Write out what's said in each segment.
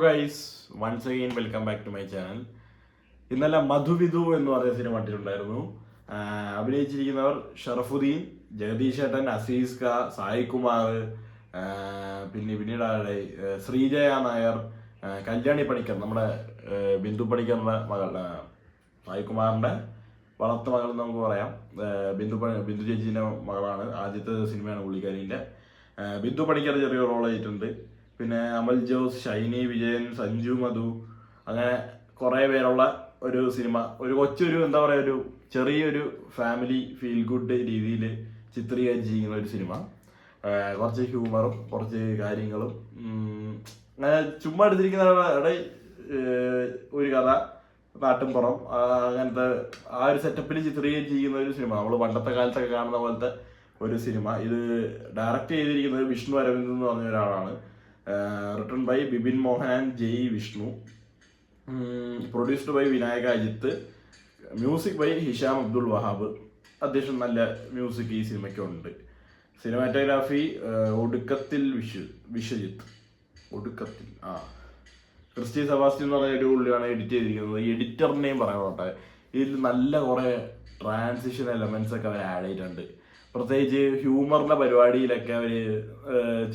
Guys once again welcome back to my channel. ഇന്നലെ മധുവിധു എന്ന് പറയുന്ന സിനിമ കണ്ടിട്ടുണ്ടായിരുന്നു. അഭിനയിച്ചിരിക്കുന്നവർ ഷറഫുദ്ദീൻ, ജഗദീഷ് ഏട്ടൻ, അസീസ് ഖാ, സായി കുമാർ, പിന്നീട് ശ്രീജയ നായർ, കല്യാണി പണിക്കർ, നമ്മുടെ ബിന്ദു പണിക്കറിന്റെ മകൾ, സായി കുമാറിന്റെ വളർത്തു മകൾ എന്ന് നമുക്ക് പറയാം. ബിന്ദു ചേച്ചീൻ്റെ മകളാണ്. ആദ്യത്തെ സിനിമയാണ് പുള്ളിക്കാരിൻ്റെ. ബിന്ദു പണിക്കർ ചെറിയ റോൾ ചെയ്തിട്ടുണ്ട്. പിന്നെ അമൽ ജോസ്, ഷൈനി വിജയൻ, സഞ്ജു മധു, അങ്ങനെ കുറേ പേരുള്ള ഒരു സിനിമ. കൊച്ചൊരു എന്താ പറയുക, ഒരു ചെറിയൊരു ഫാമിലി ഫീൽ ഗുഡ് രീതിയിൽ ചിത്രീകരിച്ചിരിക്കുന്ന ഒരു സിനിമ. കുറച്ച് ഹ്യൂമറും കുറച്ച് കാര്യങ്ങളും അങ്ങനെ ചുമ്മാ എടുത്തിരിക്കുന്ന ഒരു കഥ, നാട്ടിൻപുറം, അങ്ങനത്തെ ആ ഒരു സെറ്റപ്പിൽ ചിത്രീകരിച്ചിരിക്കുന്ന ഒരു സിനിമ. നമ്മൾ പണ്ടത്തെ കാലത്തൊക്കെ കാണുന്ന പോലത്തെ ഒരു സിനിമ. ഇത് ഡയറക്റ്റ് ചെയ്തിരിക്കുന്നത് വിഷ്ണു അരവിന്ദ് എന്ന് പറഞ്ഞ ഒരാളാണ്. Written by Bipin Mohan, Jay Vishnu, produced by Vinayaka Ajith, music by Hisham Abdul Wahab. അത്യാവശ്യം നല്ല മ്യൂസിക് ഈ സിനിമയ്ക്കുണ്ട്. സിനിമാറ്റോഗ്രാഫി ഒടുക്കത്തിൽ വിശ്വജിത്ത്. ക്രിസ്റ്റി സെബാസ്റ്റ്യൻ എന്ന് പറഞ്ഞ ഒരു പുള്ളിയാണ് എഡിറ്റ് ചെയ്തിരിക്കുന്നത്. ഈ എഡിറ്ററിനെയും പറയാൻ ഇതിൽ നല്ല കുറേ ട്രാൻസിഷൻ എലമെന്റ്സ് ഒക്കെ അവർ ആഡ് ചെയ്തിട്ടുണ്ട്. പ്രത്യേകിച്ച് ഹ്യൂമറിന്റെ പരിപാടിയിലൊക്കെ അവർ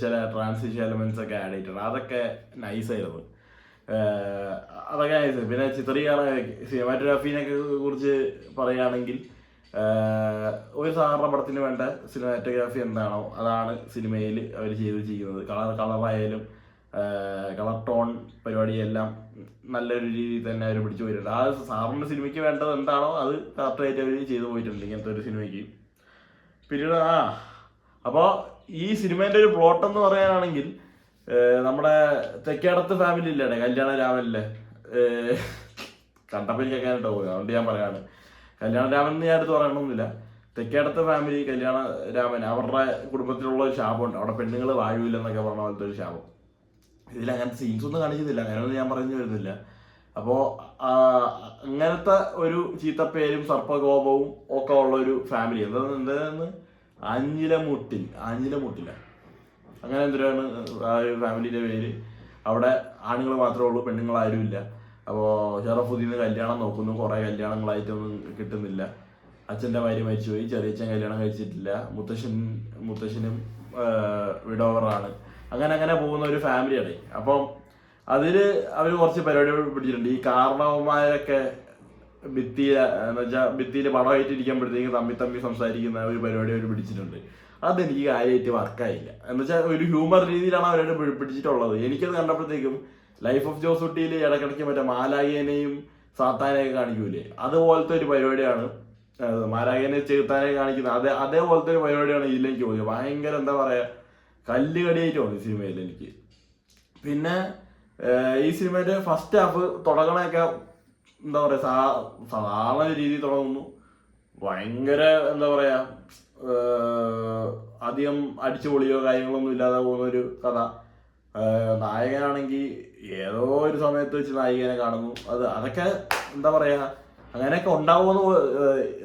ചില ട്രാൻസിഷൻ എലമെന്റ്സ് ഒക്കെ ആഡ് ചെയ്തിട്ടുണ്ട്. അതൊക്കെ നൈസായിരുന്നു. പിന്നെ സിനിമാറ്റോഗ്രാഫിനെയൊക്കെ കുറിച്ച് പറയുകയാണെങ്കിൽ ഒരു സാധാരണ പടത്തിന് വേണ്ട സിനിമാറ്റോഗ്രാഫി എന്താണോ അതാണ് സിനിമയിൽ അവർ ചെയ്തിരിക്കുന്നത്. കളറായാലും കളർ ടോൺ പരിപാടിയെല്ലാം നല്ലൊരു രീതിയിൽ തന്നെ അവർ പിടിച്ചു പോയിട്ടുണ്ട്. ആ സാറിൻ്റെ സിനിമയ്ക്ക് വേണ്ടത് എന്താണോ അത് കറക്റ്റായിട്ട് അവർ ചെയ്തു പോയിട്ടുണ്ട് ഇങ്ങനത്തെ ഒരു സിനിമയ്ക്ക്. പിന്നീട് അപ്പോൾ ഈ സിനിമേൻ്റെ ഒരു പ്ലോട്ട് എന്ന് പറയാനാണെങ്കിൽ, നമ്മുടെ തെക്കേടത്ത് ഫാമിലി ഇല്ലേ, കല്യാണ രാമനിലെ, കണ്ടപ്പോൾ എനിക്ക് കേൾക്കാനായിട്ട് പോകുന്നത്, അതുകൊണ്ട് ഞാൻ പറയാണ്. കല്യാണ രാമൻ എന്ന് ഞാൻ അടുത്ത് പറയണമെന്നില്ല. തെക്കേടത്ത് ഫാമിലി, കല്യാണ രാമൻ, അവരുടെ കുടുംബത്തിലുള്ള ഒരു ശാപമുണ്ട്. അവിടെ പെണ്ണുങ്ങൾ വായുവില്ലെന്നൊക്കെ പറഞ്ഞ പോലത്തെ ഒരു ശാപം. ഇതിൽ അങ്ങനത്തെ സീൻസ് ഒന്നും കാണിക്കുന്നില്ല, അങ്ങനെയൊന്നും ഞാൻ പറഞ്ഞു വരുന്നില്ല. അപ്പോൾ അങ്ങനത്തെ ഒരു ചീത്തപ്പേരും സർപ്പകോപവും ഒക്കെ ഉള്ള ഒരു ഫാമിലി. എന്താന്ന് ആഞ്ഞിലമുട്ടില്ല അങ്ങനെ എന്തിനാണ് ആ ഒരു ഫാമിലിയുടെ പേര്. അവിടെ ആണുങ്ങൾ മാത്രമേ ഉള്ളൂ, പെണ്ണുങ്ങൾ ആരുമില്ല. അപ്പോൾ ഷറഫുദ്ദീന് കല്യാണം നോക്കുന്നു. കുറേ കല്യാണങ്ങളായിട്ടൊന്നും കിട്ടുന്നില്ല. അച്ഛൻ്റെ ഭാര്യ മരിച്ചുപോയി, ചെറിയച്ഛൻ കല്യാണം കഴിച്ചിട്ടില്ല, മുത്തശ്ശനും വിഡോവറാണ്. അങ്ങനെ പോകുന്ന ഒരു ഫാമിലിയാണ്. അപ്പം അതിൽ അവർ കുറച്ച് പരിപാടികൾ പിടിച്ചിട്ടുണ്ട്. ഈ കാരണവന്മാരൊക്കെ ഭിത്തിയിൽ പടമായിട്ടിരിക്കുമ്പോഴത്തേക്ക് തമ്മി സംസാരിക്കുന്ന ഒരു പരിപാടി അവർ പിടിച്ചിട്ടുണ്ട്. അതെനിക്ക് കാര്യമായിട്ട് വർക്കായില്ല. എന്നുവെച്ചാൽ ഒരു ഹ്യൂമർ രീതിയിലാണ് അവരോട് പിടിച്ചിട്ടുള്ളത്. എനിക്കത് കണ്ടപ്പോഴത്തേക്കും ലൈഫ് ഓഫ് ജോസൂട്ടിയിൽ ഇടക്കിടയ്ക്ക് മറ്റേ മാലാഖേനെയും സാത്താനെയൊക്കെ കാണിക്കൂലേ, അതുപോലത്തെ ഒരു പരിപാടിയാണ്. മാലാഖേനെ ചെറുത്താനെ കാണിക്കുന്നത് അതേപോലത്തെ ഒരു പരിപാടിയാണ് ഇതിലേക്ക് പോയത്. ഭയങ്കര എന്താ പറയുക, കല്ലുകടിയായിട്ട് തോന്നി സിനിമയിൽ എനിക്ക്. പിന്നെ ഈ സിനിമയുടെ ഫസ്റ്റ് ഹാഫ് തുടങ്ങണൊക്കെ എന്താ പറയുക, സാധാരണ രീതിയിൽ തുടങ്ങുന്നു. ഭയങ്കര എന്താ പറയുക, അധികം അടിച്ചുപൊളിയോ കാര്യങ്ങളൊന്നും ഇല്ലാതെ പോകുന്നൊരു കഥ. നായകനാണെങ്കിൽ ഏതോ ഒരു സമയത്ത് വെച്ച് നായികനെ കാണുന്നു. അതൊക്കെ എന്താ പറയുക, അങ്ങനെയൊക്കെ ഉണ്ടാവുമെന്ന്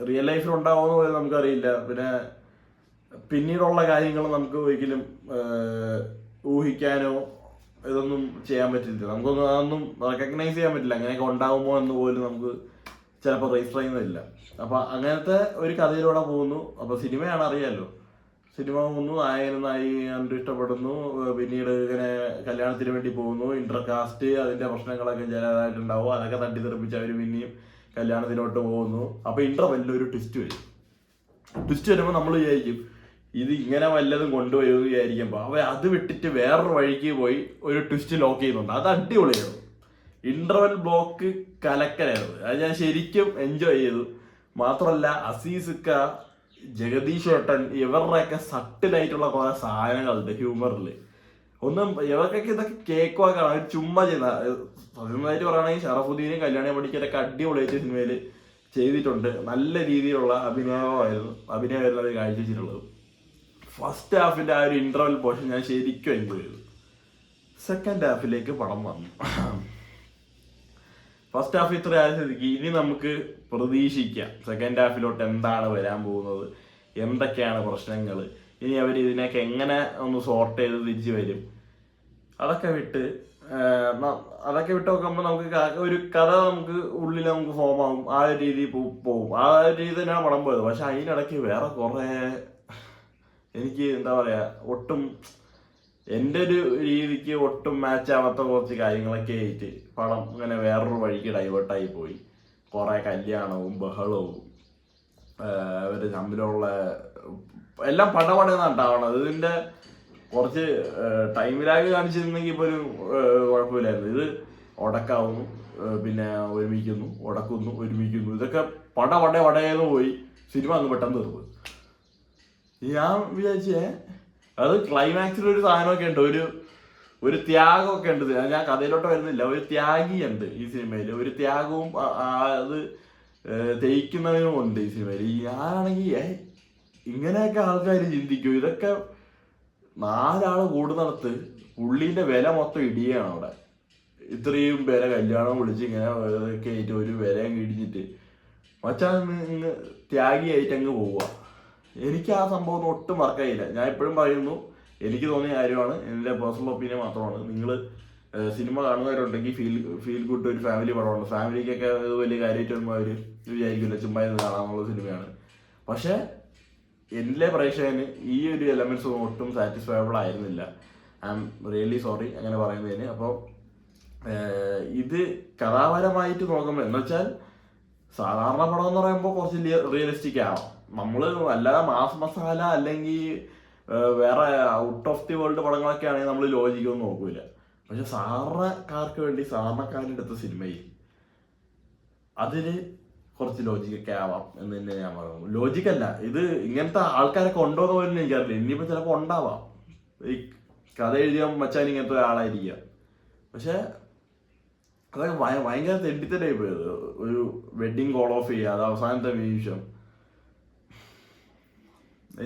റിയൽ ലൈഫിൽ ഉണ്ടാവുമെന്ന് പോലും നമുക്കറിയില്ല. പിന്നെ പിന്നീടുള്ള കാര്യങ്ങൾ നമുക്ക് ഒരിക്കലും ഊഹിക്കാനോ ഇതൊന്നും ചെയ്യാൻ പറ്റില്ല. നമുക്കൊന്നും അതൊന്നും റെക്കഗ്നൈസ് ചെയ്യാൻ പറ്റില്ല. അങ്ങനെയൊക്കെ ഉണ്ടാകുമോ എന്ന് പോലും നമുക്ക് ചിലപ്പോൾ രജിസ്റ്റർ ചെയ്യുന്നില്ല. അപ്പം അങ്ങനത്തെ ഒരു കഥയിലൂടെ പോകുന്നു. അപ്പോൾ സിനിമയാണ്, അറിയാമല്ലോ. സിനിമ പോകുന്നു, നായകൻ കണ്ടു ഇഷ്ടപ്പെടുന്നു, പിന്നീട് ഇങ്ങനെ കല്യാണത്തിന് വേണ്ടി പോകുന്നു, ഇന്റർകാസ്റ്റ് അതിൻ്റെ പ്രശ്നങ്ങളൊക്കെ ചിലതായിട്ടുണ്ടാവും. അതൊക്കെ തട്ടിത്തെറിപ്പിച്ച് അവർ പിന്നെയും കല്യാണത്തിലോട്ട് പോകുന്നു. അപ്പോൾ ഇന്റർവെല്ലിൽ ഒരു ട്വിസ്റ്റ് വരുമ്പോൾ നമ്മൾ വിചാരിക്കും ഇത് ഇങ്ങനെ വല്ലതും കൊണ്ടുവരുമെന്ന് വിചാരിക്കുമ്പോൾ അത് വിട്ടിട്ട് വേറൊരു വഴിക്ക് പോയി ഒരു ട്വിസ്റ്റ് ലോക്ക് ചെയ്യുന്നുണ്ട്. അത് അടിപൊളിയായിരുന്നു. ഇന്റർവെൽ ബ്ലോക്ക് കലക്കലായിരുന്നു. അത് ഞാൻ ശരിക്കും എൻജോയ് ചെയ്തു. മാത്രമല്ല അസീസ് ഖാ, ജഗദീഷ് ഏട്ടൻ, ഇവരുടെയൊക്കെ സട്ടിലായിട്ടുള്ള കുറെ സാധനങ്ങളുണ്ട് ഹ്യൂമറിൽ. ഇവർക്കൊക്കെ ഇതൊക്കെ കേക്ക് വാക്കാണ് അവർ ചുമ്മാ ചെയ്യുന്ന. സ്വന്തമായിട്ട് പറയുകയാണെങ്കിൽ ഷറഫുദ്ദീനും കല്യാണി പണിക്കരൊക്കെ അടിപൊളിയായിട്ട് സിനിമയിൽ ചെയ്തിട്ടുണ്ട്. നല്ല രീതിയിലുള്ള അഭിനയമായിരുന്നു അവർ കാഴ്ചവെച്ചിട്ടുള്ളത്. ഫസ്റ്റ് ഹാഫിൻ്റെ ആ ഒരു ഇന്റർവെൽ പോർഷൻ ഞാൻ ശരിക്കും എൻജോയ് ചെയ്തു. സെക്കൻഡ് ഹാഫിലേക്ക് പടം വന്നു. ഫസ്റ്റ് ഹാഫ് ഇത്ര ആയ സ്ഥിതിക്ക് ഇനി നമുക്ക് പ്രതീക്ഷിക്കാം സെക്കൻഡ് ഹാഫിലോട്ട് എന്താണ് വരാൻ പോകുന്നത്, എന്തൊക്കെയാണ് പ്രശ്നങ്ങൾ, ഇനി അവർ ഇതിനൊക്കെ എങ്ങനെ ഒന്ന് സോർട്ട് ചെയ്ത് തിരിച്ചു വരും. അതൊക്കെ വിട്ട് അതൊക്കെ വിട്ട് നോക്കുമ്പോൾ നമുക്ക് ഒരു കഥ നമുക്ക് ഉള്ളിൽ നമുക്ക് ഫോം ആവും, ആ ഒരു രീതി പോവും, ആ ഒരു രീതി തന്നെയാണ് പടം പോയത്. പക്ഷെ അതിനിടയ്ക്ക് വേറെ കുറെ എനിക്ക് എന്താ പറയാ ഒട്ടും എൻ്റെ ഒരു രീതിക്ക് ഒട്ടും മാച്ച് ആവാത്ത കുറച്ച് കാര്യങ്ങളൊക്കെ ആയിട്ട് പടം ഇങ്ങനെ വേറൊരു വഴിക്ക് ഡൈവേർട്ടായി പോയി. കുറെ കല്യാണവും ബഹളവും അവർ തമ്മിലുള്ള എല്ലാം പടപടയെന്നാണ് ഉണ്ടാവണത്. ഇതിന്റെ കുറച്ച് ടൈം ലാഗ് കാണിച്ചിരുന്നെങ്കിൽ ഇപ്പോൾ ഒരു കുഴപ്പമില്ലായിരുന്നു. ഇത് ഉടക്കാവുന്നു, പിന്നെ ഒരുമിക്കുന്നു, ഉടക്കുന്നു, ഒരുമിക്കുന്നു, ഇതൊക്കെ വടയെന്ന് പോയി സിനിമ അങ്ങ് പെട്ടെന്ന് തീർന്നു. ഞാൻ വിചാരിച്ചേ അത് ക്ലൈമാക്സിൽ ഒരു സാധനമൊക്കെ ഉണ്ട്, ഒരു ത്യാഗമൊക്കെ ഉണ്ട്. ഞാൻ കഥയിലോട്ട് വരുന്നില്ല, ഒരു ത്യാഗിയുണ്ട് ഈ സിനിമയിൽ, ഒരു ത്യാഗവും അത് തേയ്ക്കുന്നതിനും ഉണ്ട് ഈ സിനിമയിൽ. ഞാനാണെങ്കിൽ ഇങ്ങനെയൊക്കെ ആൾക്കാർ ചിന്തിക്കും. ഇതൊക്കെ 4 ആള് കൂടുന്നിടത്ത് പുള്ളീന്റെ വില മൊത്തം ഇടിയാണ് അവിടെ. ഇത്രയും പേരെ കല്യാണം വിളിച്ച് ഇങ്ങനെ ഒക്കെ ആയിട്ട് ഒരു വിലയും ഇടിഞ്ഞിട്ട് മച്ചാൻ ഇങ്ങ് ത്യാഗിയായിട്ട് അങ്ങ് പോവുക. എനിക്ക് ആ സംഭവം ഒട്ടും വർക്കായില്ല. ഞാൻ എപ്പോഴും പറയുന്നു, എനിക്ക് തോന്നിയ കാര്യമാണ്, എൻ്റെ പേഴ്സണൽ ഒപ്പീനിയൻ മാത്രമാണ്. നിങ്ങൾ സിനിമ കാണുന്നവരുണ്ടെങ്കിൽ ഫീൽ ഗുഡ് ഒരു ഫാമിലി പടമാണ്. ഫാമിലിക്കൊക്കെ വലിയ കാര്യമായിട്ടൊന്നും അവർ വിചാരിക്കില്ല, ചുമ്മാ ഇത് കാണാനുള്ള സിനിമയാണ്. പക്ഷേ എൻ്റെ പ്രേക്ഷകന് ഈ ഒരു എലമെന്റ്സ് ഒന്നും ഒട്ടും സാറ്റിസ്ഫൈബിൾ ആയിരുന്നില്ല. ഐ ആം റിയലി സോറി അങ്ങനെ പറയുന്നതിന്. അപ്പോൾ ഇത് കഥാപരമായിട്ട് നോക്കുമ്പോൾ എന്ന് വെച്ചാൽ സാധാരണ പടം എന്ന് പറയുമ്പോൾ കുറച്ച് റിയലിസ്റ്റിക് ആവാം. നമ്മൾ അല്ലാതെ മാസ് മസാല അല്ലെങ്കിൽ വേറെ ഔട്ട് ഓഫ് ദി വേൾഡ് പടങ്ങളൊക്കെ ആണെങ്കിൽ നമ്മൾ ലോജിക്കൊന്നും നോക്കൂല. പക്ഷെ സാധാരണക്കാർക്ക് വേണ്ടി സാധാരണക്കാരുടെ അടുത്ത സിനിമയിൽ അതിന് കുറച്ച് ലോജിക്കൊക്കെ ആവാം എന്ന് തന്നെ ഞാൻ പറയുന്നു. ലോജിക്കല്ല, ഇത് ഇങ്ങനത്തെ ആൾക്കാരൊക്കെ ഉണ്ടോ എന്ന് പോലും എനിക്കറിയില്ല. ഇനിയിപ്പോൾ ചിലപ്പോൾ ഉണ്ടാവാം, ഈ കഥ എഴുതിയ മച്ചാൻ ഇങ്ങനത്തെ ഒരാളായിരിക്കാം. പക്ഷെ അതൊക്കെ ഭയങ്കര തെണ്ടിത്തരായി പോയത്. ഒരു വെഡിങ് കോൾ ഓഫ് ചെയ്യുക, അത് അവസാനത്തെ നിമിഷം.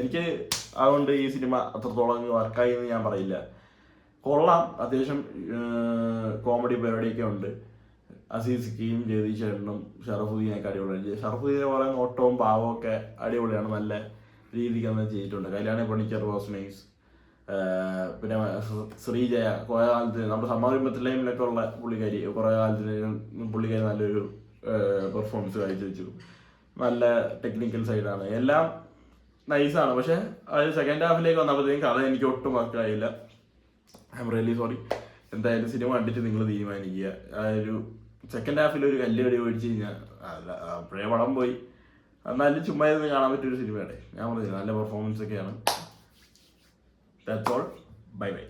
എനിക്ക് അതുകൊണ്ട് ഈ സിനിമ അത്രത്തോളം വർക്കായി എന്ന് ഞാൻ പറയില്ല. കൊള്ളാം, അത്യാവശ്യം കോമഡി പരിപാടിയൊക്കെ ഉണ്ട്. അസീസിക്കയും ജഗദീഷ് ചേട്ടനും ഷറഫുദ്ദീനൊക്കെ അടിപൊളിയാണ്. ഷറഫുദ്ദീനെ പറയുന്ന ഓട്ടവും പാവവും ഒക്കെ അടിപൊളിയാണ്, നല്ല രീതിക്ക് അന്ന് ചെയ്തിട്ടുണ്ട്. Kalyani Panicker was nice. പിന്നെ ശ്രീജയ കുറേ കാലത്തിന് നമ്മുടെ സമാധിമത്തിലൊക്കെ ഉള്ള പുള്ളിക്കാരി, കുറേ കാലത്തിന് പുള്ളിക്കാരി നല്ലൊരു പെർഫോമൻസ് കാഴ്ചവെച്ചു. നല്ല ടെക്നിക്കൽ സൈഡാണ്, എല്ലാം നൈസാണ്. പക്ഷെ അത് സെക്കൻഡ് ഹാഫിലേക്ക് വന്നപ്പോഴത്തേക്കും കഥ എനിക്ക് ഒട്ടും വർക്കായില്ല. I'm really sorry. എന്തായാലും സിനിമ കണ്ടിട്ട് നിങ്ങൾ തീരുമാനിക്കുക. ആ ഒരു സെക്കൻഡ് ഹാഫിൽ ഒരു കല്ലുകടി മേടിച്ച് കഴിഞ്ഞാൽ പഴയ പടം പോയി. എന്നാലും ചുമ്മാ ഇരുന്ന് കാണാൻ പറ്റിയൊരു സിനിമയാണ്. ഞാൻ പറഞ്ഞില്ല, നല്ല പെർഫോമൻസ് ഒക്കെയാണ്. That's all. Bye bye.